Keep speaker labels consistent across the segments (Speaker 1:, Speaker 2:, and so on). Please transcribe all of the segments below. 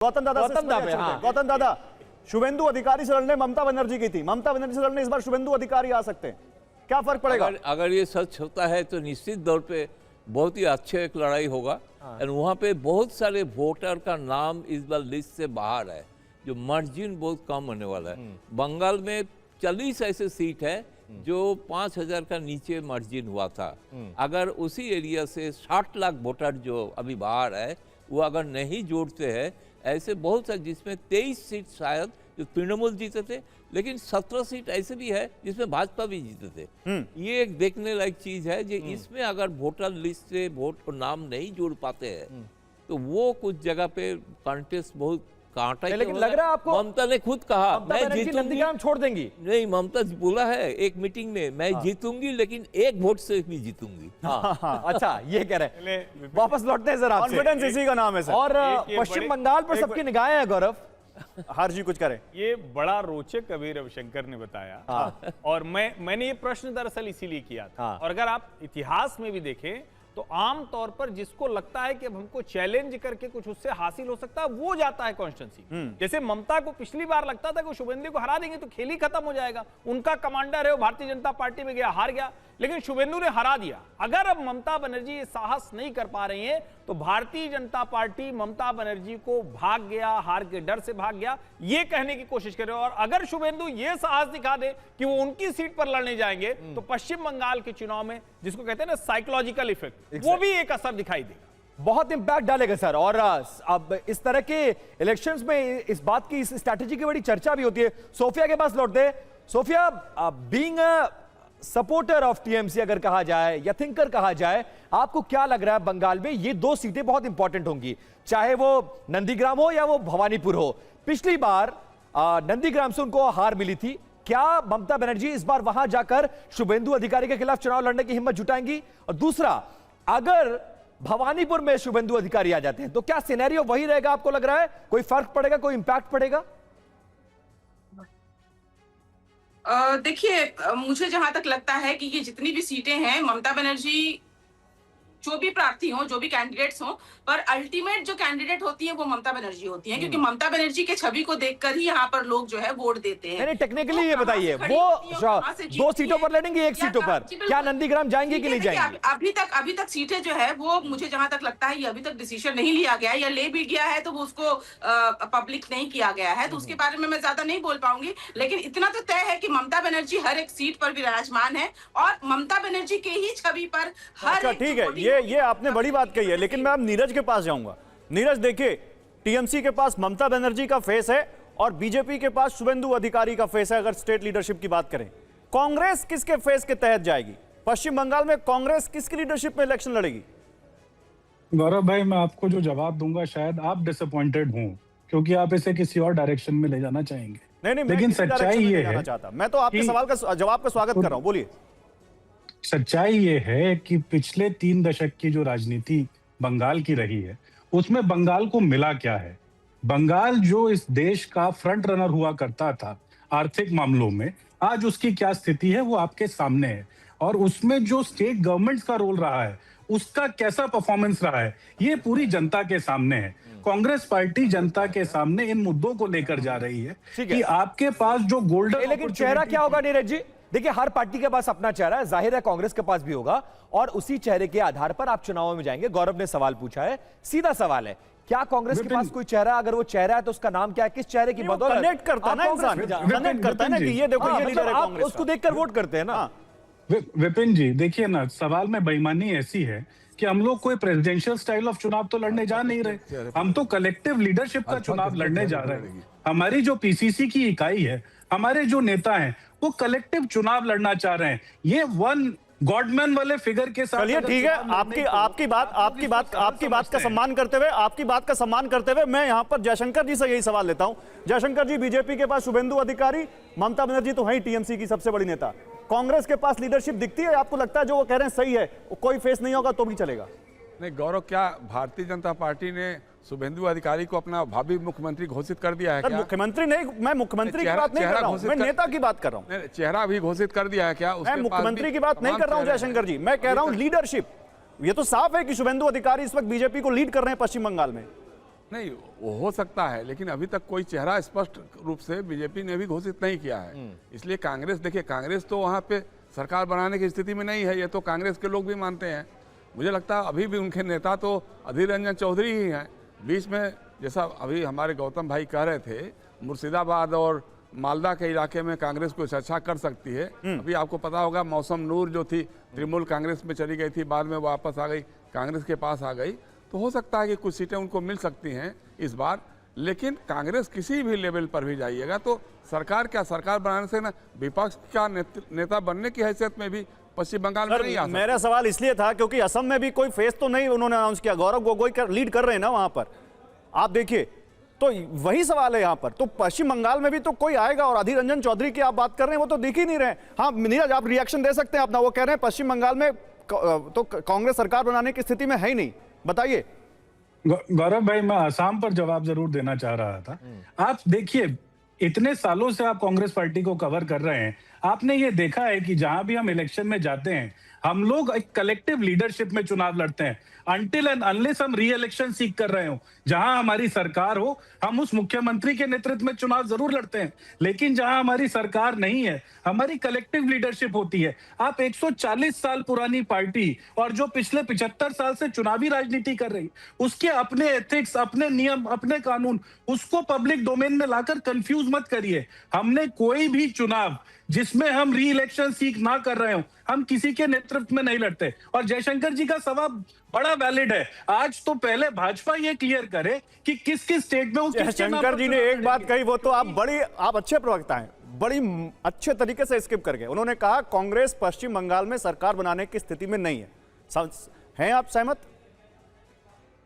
Speaker 1: गौतम दादा, गौतम दादा, शुभेंदु अधिकारी से लड़ने ममता बनर्जी की थी, ममता बनर्जी से लड़ने इस बार शुभेंदु अधिकारी आ सकते हैं, क्या फर्क पड़ेगा?
Speaker 2: अगर ये सच होता है तो निश्चित तौर पे बहुत ही अच्छे एक लड़ाई होगा। और वहाँ पे बहुत सारे वोटर का नाम इस बार लिस्ट से बाहर है, जो मार्जिन बहुत कम होने वाला है। बंगाल में 40 ऐसे सीट है जो 5000 का नीचे मार्जिन हुआ था। अगर उसी एरिया से 60 लाख वोटर जो अभी बाहर है वो अगर नहीं जोड़ते हैं, ऐसे बहुत सारे जिसमें 23 सीट शायद जो तृणमूल जीते थे, लेकिन 17 सीट ऐसे भी है जिसमें भाजपा भी जीते थे। ये एक देखने लायक चीज है कि इसमें अगर वोटर लिस्ट से वोट को नाम नहीं जोड़ पाते हैं तो वो कुछ जगह पे कॉन्टेस्ट बहुत कांटा।
Speaker 1: लेकिन लग रहा है आपको
Speaker 2: ममता ने खुद कहा मैं जीतूंगी,
Speaker 1: नंदीग्राम छोड़ देंगी।
Speaker 2: नहीं, ममता बोला है एक मीटिंग में मैं जीतूंगी लेकिन एक वोट से भी जीतूंगी।
Speaker 1: अच्छा, ये कह रहे हैं। वापस लौटते हैं सर आपसे। कॉन्फिडेंस इसी का नाम है सर। और पश्चिम बंगाल पर सबकी निगाहें हैं गौरव। हर जी कुछ करें।
Speaker 3: ये बड़ा रोचक अभी रविशंकर ने बताया। और मैंने ये प्रश्न दरअसल इसीलिए किया था। और अगर आप इतिहास में भी देखें तो आम तौर पर जिसको लगता है कि अब हमको चैलेंज करके कुछ उससे हासिल हो सकता है वो जाता है कॉन्स्टिट्यूंसी। जैसे ममता को पिछली बार लगता था कि शुभेंदु को हरा देंगे तो खेल ही खत्म हो जाएगा, उनका कमांडर है वो भारतीय जनता पार्टी में गया, हार गया, लेकिन शुभेंदु ने हरा दिया। अगर अब ममता बनर्जी ये साहस नहीं कर पा रही है तो भारतीय जनता पार्टी ममता बनर्जी को भाग गया, हार के डर से भाग गया, ये कहने की कोशिश करे। और अगर शुभेंदु ये साहस दिखा दे कि वो उनकी सीट पर लड़ने जाएंगे तो पश्चिम बंगाल के चुनाव में जिसको कहते हैं ना साइकोलॉजिकल इफेक्ट, वो भी एक असर दिखाई देगा,
Speaker 1: बहुत इंपैक्ट डालेगा सर। और अब इस तरह के इलेक्शंस में इस बात की, इस स्ट्रैटेजी की बड़ी चर्चा भी होती है। सोफिया के पास लौटते हैं। Sofia, being supporter of TMC अगर कहा जाए या थिंकर कहा जाए, आपको क्या लग रहा है बंगाल में ये दो सीटें बहुत इंपॉर्टेंट होंगी, चाहे वो नंदीग्राम हो या वो भवानीपुर हो। पिछली बार नंदीग्राम से उनको हार मिली थी, क्या ममता बनर्जी इस बार वहां जाकर शुभेंदु अधिकारी के खिलाफ चुनाव लड़ने की हिम्मत जुटाएंगी? और दूसरा, अगर भवानीपुर में शुभेंदु अधिकारी आ जाते हैं तो क्या सिनेरियो वही रहेगा? आपको लग रहा है कोई फर्क पड़ेगा, कोई इंपैक्ट पड़ेगा?
Speaker 4: देखिए, मुझे जहां तक लगता है कि ये जितनी भी सीटें हैं, ममता बनर्जी जो भी प्रार्थी हो, जो भी कैंडिडेट्स हो, पर अल्टीमेट जो कैंडिडेट होती है वो ममता बनर्जी होती है, क्योंकि ममता बनर्जी के छवि को देखकर ही यहाँ पर लोग जो है वोट देते हैं।
Speaker 1: नहीं, टेक्निकली ये बताइए, वो 2 सीटों पर लड़ेंगे, 1 सीटों पर क्या नंदीग्राम जाएंगे कि नहीं जाएंगे?
Speaker 4: अभी तक सीटें जो है वो मुझे जहां तक लगता है ये अभी तक डिसीजन नहीं लिया गया है, या ले भी गया है तो वो उसको पब्लिक नहीं किया गया है, तो उसके बारे में मैं ज्यादा नहीं बोल पाऊंगी। लेकिन इतना तो तय है कि ममता बनर्जी हर एक सीट पर विराजमान है और ममता बनर्जी के ही छवि पर हर।
Speaker 1: ठीक है, ये आपने बड़ी बात कही है, लेकिन मैं अब नीरज के पास जाऊंगा। नीरज, देखिए, टीएमसी के पास ममता बनर्जी का फेस है और बीजेपी के पास शुभेंदु अधिकारी का फेस है। अगर स्टेट लीडरशिप की बात करें, कांग्रेस किसके फेस के तहत जाएगी? पश्चिम बंगाल में कांग्रेस किसकी लीडरशिप में इलेक्शन लड़ेगी?
Speaker 5: गौरव भाई, मैं आपको जो जवाब दूंगा शायद आप डिसअपॉइंटेड हों, क्योंकि आप इसे किसी और डायरेक्शन में ले जाना चाहेंगे।
Speaker 1: नहीं,
Speaker 5: लेकिन सच्चाई ये है,
Speaker 1: मैं तो आपके सवाल का जवाब का स्वागत कर रहा हूं, बोलिए।
Speaker 5: सच्चाई ये है कि पिछले 3 दशक की जो राजनीति बंगाल की रही है उसमें बंगाल को मिला क्या है। बंगाल जो इस देश का फ्रंट रनर हुआ करता था आर्थिक मामलों में, आज उसकी क्या स्थिति है वो आपके सामने है। और उसमें जो स्टेट गवर्नमेंट्स का रोल रहा है, उसका कैसा परफॉर्मेंस रहा है, ये पूरी जनता के सामने है। कांग्रेस पार्टी जनता के सामने इन मुद्दों को लेकर जा रही है कि आपके पास जो गोल्डन,
Speaker 1: लेकिन चेहरा क्या होगा नीरज जी? देखिए, हर पार्टी के पास अपना चेहरा है, जाहिर है कांग्रेस के पास भी होगा, और उसी चेहरे के आधार पर आप चुनाव में जाएंगे। गौरव ने सवाल पूछा है, सीधा सवाल है, क्या कांग्रेस के पास कोई चेहरा? अगर वो चेहरा है तो उसका नाम क्या है? किस चेहरे की बदौलत कनेक्ट करता है ना इंसान, कनेक्ट करता है ना कि ये देखो ये लीडर है कांग्रेस, उसको देखकर वोट करते हैं ना।
Speaker 5: विपिन जी, देखिए ना, सवाल में बेईमानी ऐसी है कि हम लोग कोई प्रेसिडेंशियल स्टाइल ऑफ चुनाव तो लड़ने जा नहीं रहे, हम तो कलेक्टिव लीडरशिप का चुनाव लड़ने जा रहे हैं। हमारी जो पीसीसी की इकाई है, हमारे जो नेता हैं, वो कलेक्टिव चुनाव लड़ना चाह रहे हैं। ये वन गॉडमैन वाले फिगर के साथ।
Speaker 1: चलिए ठीक है, आपकी बात का सम्मान करते हुए मैं यहाँ पर जयशंकर जी से यही सवाल लेता हूँ। जयशंकर जी, बीजेपी के पास शुभेंदु अधिकारी, ममता बनर्जी तो है ही टीएमसी की सबसे बड़ी नेता, कांग्रेस के पास लीडरशिप दिखती है? आपको लगता है जो वो कह रहे हैं सही है, कोई फेस नहीं होगा तो भी चलेगा?
Speaker 6: नहीं गौरव, क्या भारतीय जनता पार्टी ने शुभेंदु अधिकारी को अपना भावी मुख्यमंत्री घोषित कर दिया है क्या?
Speaker 1: मुख्यमंत्री नहीं, मैं मुख्यमंत्री की बात नहीं कर रहा हूं, मैं नेता की बात कर रहा हूं।
Speaker 6: चेहरा भी घोषित कर दिया है क्या?
Speaker 1: मैं मुख्यमंत्री की बात नहीं कर रहा हूं जयशंकर जी, मैं कह रहा हूं लीडरशिप। ये तो साफ है कि शुभेंदु अधिकारी इस वक्त बीजेपी को लीड कर रहे हैं पश्चिम बंगाल में।
Speaker 6: नहीं, वो हो सकता है, लेकिन अभी तक कोई चेहरा स्पष्ट रूप से बीजेपी ने भी घोषित नहीं किया है। इसलिए कांग्रेस, देखिए कांग्रेस तो वहाँ पे सरकार बनाने की स्थिति में नहीं है, ये तो कांग्रेस के लोग भी मानते हैं। मुझे लगता है अभी भी उनके नेता तो अधीर रंजन चौधरी ही हैं। बीच में जैसा अभी हमारे गौतम भाई कह रहे थे, मुर्शिदाबाद और मालदा के इलाके में कांग्रेस कुछ अच्छा कर सकती है। अभी आपको पता होगा मौसम नूर जो थी तृणमूल कांग्रेस में चली गई थी, बाद में वापस आ गई, कांग्रेस के पास आ गई। तो हो सकता है कि कुछ सीटें उनको मिल सकती हैं इस बार। लेकिन कांग्रेस किसी भी लेवल पर भी जाइएगा तो सरकार क्या, सरकार बनाने से ना विपक्ष का नेता बनने की हैसियत में भी पश्चिम बंगाल में नहीं आ सकता।
Speaker 7: मेरा सवाल इसलिए था क्योंकि असम में भी कोई फेस तो नहीं उन्होंने अनाउंस किया, गौरव गोगोई लीड कर रहे हैं ना वहां पर, आप देखिए। तो वही सवाल है यहाँ पर, तो पश्चिम बंगाल में भी तो कोई आएगा, और अधीर रंजन चौधरी की आप बात कर रहे हैं वो तो दिख ही नहीं रहे। हाँ नीरज, आप रिएक्शन दे सकते हैं अपना, वो कह रहे हैं पश्चिम बंगाल में तो कांग्रेस सरकार बनाने की स्थिति में है ही नहीं, बताइए।
Speaker 5: गौरव भाई, मैं आसाम पर जवाब जरूर देना चाह रहा था। आप देखिए, इतने सालों से आप कांग्रेस पार्टी को कवर कर रहे हैं, आपने ये देखा है कि जहां भी हम इलेक्शन में जाते हैं, हम लोग एक कलेक्टिव लीडरशिप में चुनाव लड़ते हैं। अनटिल एंड अनलेस हम री इलेक्शन सीख कर रहे हो, जहां हमारी सरकार हो, हम उस मुख्यमंत्री के नेतृत्व में चुनाव जरूर लड़ते हैं। लेकिन जहां हमारी सरकार नहीं है, हमारी कलेक्टिव लीडरशिप होती है। आप 140 साल पुरानी पार्टी और जो पिछले 75 साल से चुनावी राजनीति कर रही, उसके अपने एथिक्स, अपने नियम, अपने कानून, उसको पब्लिक डोमेन में लाकर कंफ्यूज मत करिए। हमने कोई भी चुनाव जिसमें हम री इलेक्शन सीख ना कर रहे हो, हम किसी के नेतृत्व में नहीं लड़ते। और जयशंकर जी का सवाल बड़ा वैलिड है। आज तो पहले भाजपा ये क्लियर करे कि किस किस स्टेट में
Speaker 7: जयशंकर जी ने एक बात कही, वो तो आप अच्छे प्रवक्ता हैं, बड़ी अच्छे तरीके से स्किप कर गए। उन्होंने कहा कांग्रेस पश्चिम बंगाल में सरकार बनाने की स्थिति में नहीं है। हैं आप सहमत?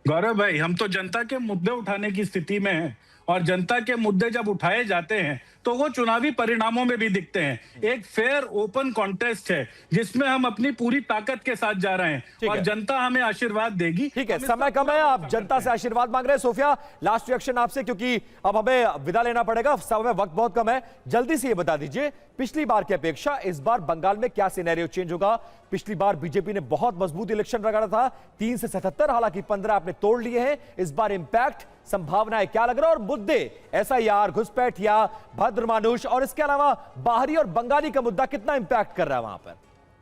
Speaker 5: गौरव भाई, हम तो जनता के मुद्दे उठाने की स्थिति में हैं, और जनता के मुद्दे जब उठाए जाते हैं तो वो चुनावी परिणामों में भी दिखते हैं। एक फेयर ओपन कॉन्टेस्ट है जिसमें हम अपनी पूरी ताकत के साथ जा रहे हैं, और जनता हमें आशीर्वाद देगी।
Speaker 1: ठीक है, समय कम है, आप जनता से आशीर्वाद मांग रहे हैं। सोफिया, लास्ट रिएक्शन आपसे, क्योंकि अब हमें विदा लेना पड़ेगा, समय वक्त बहुत कम है। जल्दी से ये बता दीजिए, पिछली बार की अपेक्षा इस बार बंगाल में क्या सिनेरियो चेंज होगा? पिछली बार बीजेपी ने बहुत मजबूत इलेक्शन रगड़ा था, 3 से 77, हालांकि 15 आपने तोड़ लिए हैं। इस बार इंपैक्ट, संभावनाएं क्या लग रहा है? और मुद्दे एसआईआर, घुसपैठ या भद्र मानुष, और इसके अलावा बाहरी और बंगाली का मुद्दा कितना इंपैक्ट कर रहा है वहां पर?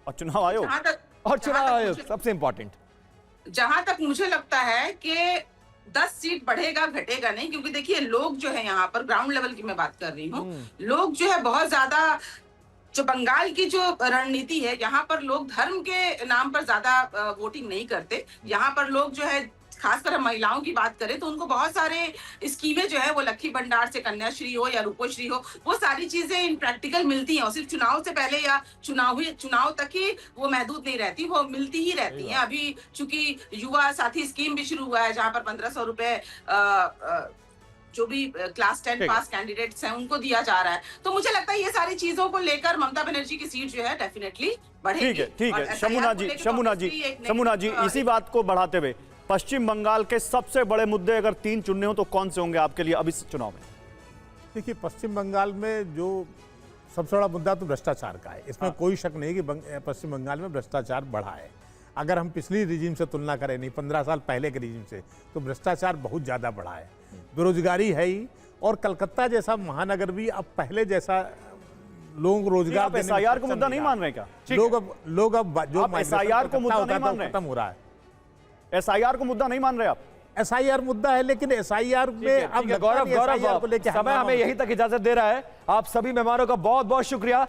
Speaker 7: और चुनाव आयोग,
Speaker 1: और चुनाव आयोग सबसे इंपॉर्टेंट।
Speaker 4: जहां तक मुझे लगता है कि 10 सीट बढ़ेगा घटेगा नहीं, क्योंकि देखिए लोग जो है यहाँ पर ग्राउंड लेवल की मैं बात कर रही हूँ, लोग जो है बहुत ज्यादा, जो बंगाल की जो रणनीति है, यहाँ पर लोग धर्म के नाम पर ज्यादा वोटिंग नहीं करते। यहाँ पर लोग जो है, खासकर हम महिलाओं की बात करें तो उनको बहुत सारे स्कीमें जो है वो लक्ष्मी भंडार से कन्याश्री हो या रूपोश्री हो, वो सारी चीजें इन प्रैक्टिकल मिलती हैं, और सिर्फ चुनाव से पहले या चुनाव तक ही वो महदूद नहीं रहती, वो मिलती ही रहती हैं। अभी चूंकि युवा साथी स्कीम भी शुरू हुआ है, जहां पर 1500 रुपए जो भी क्लास 10 पास कैंडिडेट्स हैं उनको दिया जा रहा है। तो मुझे लगता है ये सारी चीजों को लेकर ममता बनर्जी की सीट जो है डेफिनेटली बढ़ेगी।
Speaker 7: ठीक है, शमुना जी, इसी बात को बढ़ाते हुए पश्चिम बंगाल के सबसे बड़े मुद्दे अगर 3 चुनने हो तो कौन से होंगे आपके लिए अभी इस चुनाव में?
Speaker 8: देखिए, पश्चिम बंगाल में जो सबसे बड़ा मुद्दा तो भ्रष्टाचार का है, इसमें कोई शक नहीं कि पश्चिम बंगाल में भ्रष्टाचार बढ़ा है। अगर हम पिछली रिजीम से तुलना करें, नहीं 15 साल पहले के रिजीम से, तो भ्रष्टाचार बहुत ज़्यादा बढ़ा है। बेरोजगारी है ही, और कलकत्ता जैसा महानगर भी अब पहले जैसा लोगों को रोजगार
Speaker 7: एसआईआर को मुद्दा नहीं मान रहे क्या?
Speaker 8: लोग अब जो
Speaker 7: एसआईआर को मुद्दा नहीं मान रहे,
Speaker 8: खत्म हो रहा है।
Speaker 7: एसआईआर को मुद्दा नहीं मान रहे आप?
Speaker 8: एसआईआर मुद्दा है, लेकिन एसआईआर में अब
Speaker 1: गौरव समय हमें यहीं तक इजाजत दे रहा है। आप सभी मेहमानों का बहुत बहुत शुक्रिया।